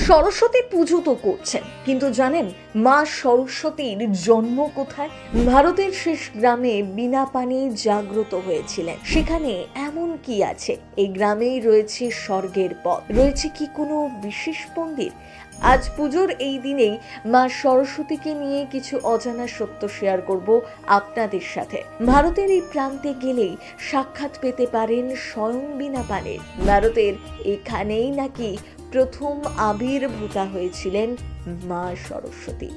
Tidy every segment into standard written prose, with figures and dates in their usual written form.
সরস্বতীর পুজো তো করছেন, কিন্তু জানেন মা সরস্বতীর জন্ম কোথায়? ভারতের শেষ গ্রামে বিনা পানি জাগ্রত হয়েছিলেন। সেখানে এমন কি আছে? এই গ্রামেই রয়েছে স্বর্গের পথ। রয়েছে কি কোনো বিশেষ মন্দির? আজ পুজোর এই দিনেই মা সরস্বতীকে নিয়ে কিছু অজানা সত্য শেয়ার করব আপনাদের সাথে। ভারতের এই প্রান্তে গেলেই সাক্ষাৎ পেতে পারেন স্বয়ং বিনা পানির। ভারতের এখানেই নাকি প্রথম আবির্ভূতা হয়েছিলেন মা সরস্বতী।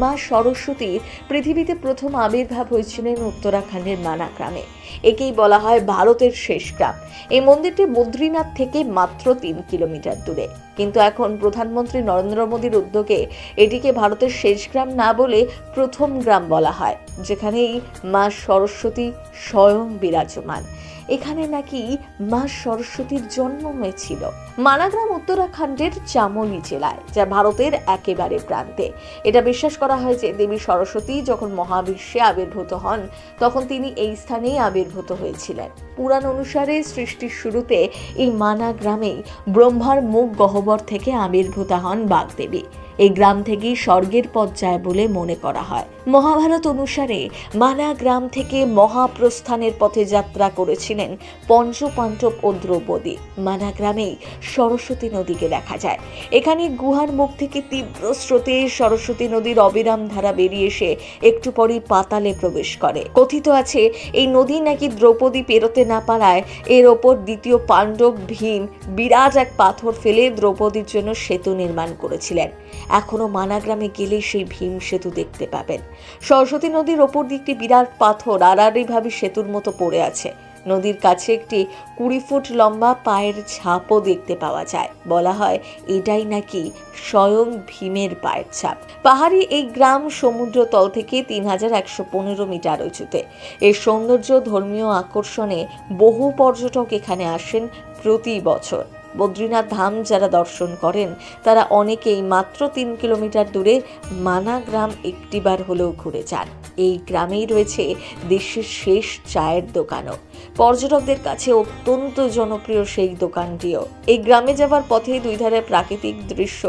মা সরস্বতীর পৃথিবীতে প্রথম আবির্ভাব হয়েছিলেন উত্তরাখণ্ডের মানা গ্রামে। একেই বলা হয় ভারতের শেষ গ্রাম। এই মন্দিরটি বদ্রীনাথ থেকে মাত্র 3 কিলোমিটার দূরে, কিন্তু এখন প্রধানমন্ত্রী নরেন্দ্র মোদীর উদ্যোগে এটিকে ভারতের শেষ গ্রাম না বলে প্রথম গ্রাম বলা হয়, যেখানেই মা সরস্বতী স্বয়ং বিরাজমান। এখানে নাকি মা সরস্বতীর জন্ম হয়েছিল। মানাগ্রাম উত্তরাখণ্ডের চামোলি জেলায়, যা ভারতের একেবারে প্রান্তে। এটা বিশ্বাস করা হয় যে দেবী সরস্বতী যখন মহাবিশ্বে আবির্ভূত হন, তখন তিনি এই স্থানেই আবির্ভূত হয়েছিলেন। পুরাণ অনুসারে সৃষ্টির শুরুতে এই মানা গ্রামেই ব্রহ্মার মুখ গহ্বর থেকে আবির্ভূতা হন বাগদেবী। এই গ্রাম থেকেই স্বর্গের পথ যায় বলে মনে করা হয়। মহাভারত অনুসারে মানা গ্রাম থেকে মহাপ্রস্থানের পথে যাত্রা করেছিলেন পঞ্চপাণ্ডব ও দ্রৌপদী। মানা গ্রামেই সরস্বতী নদীকে দেখা যায়। এখানে গুহার মুখ থেকে তীব্র স্রোতে সরস্বতী নদীর অবিরাম ধারা বেরিয়ে এসে একটু পরেই পাতালে প্রবেশ করে। কথিত আছে এই নদী নাকি দ্রৌপদী পেরোতে না পারায় এর ওপর দ্বিতীয় পাণ্ডব ভীম বিরাট এক পাথর ফেলে দ্রৌপদীর জন্য সেতু নির্মাণ করেছিলেন। এখনো মানা গ্রামে গেলে সেই ভীম সেতু দেখতে পাবেন। সরস্বতী নদীর ওপর দিয়ে একটি বিরাট পাথর আড়াআড়িভাবে সেতুর মতো পড়ে আছে। নদীর কাছে একটি 20 ফুট লম্বা পায়ের ছাপও দেখতে পাওয়া যায়। বলা হয় এটাই নাকি স্বয়ং ভীমের পায়ের ছাপ। পাহাড়ি এই গ্রাম সমুদ্র তল থেকে 3115 মিটার উঁচুতে। এর সৌন্দর্য ধর্মীয় আকর্ষণে বহু পর্যটক এখানে আসেন প্রতি বছর। বদ্রীনাথ ধাম যারা দর্শন করেন তারা অনেকেই মাত্র 3 কিলোমিটার দূরে মানা গ্রাম একটিবার হলেও ঘুরে যান। এই গ্রামেই রয়েছে দেশের শেষ চায়ের দোকানও। পর্যটকদের কাছে অত্যন্ত জনপ্রিয় সেই দোকানটিও। এই গ্রামে যাওয়ার পথে দুই ধারে প্রাকৃতিক দৃশ্য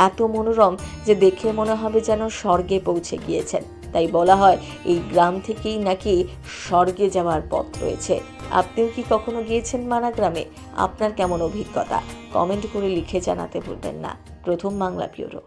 এত মনোরম যে দেখে মনে হবে যেন স্বর্গে পৌঁছে গিয়েছেন। তাই বলা হয় এই গ্রাম থেকেই নাকি স্বর্গে যাওয়ার পথ রয়েছে। আপনিও কি কখনো গিয়েছেন মানা গ্রামে? আপনার কেমন অভিজ্ঞতা কমেন্ট করে লিখে জানাতে ভুলবেন না। প্রথম বাংলা ব্যুরো।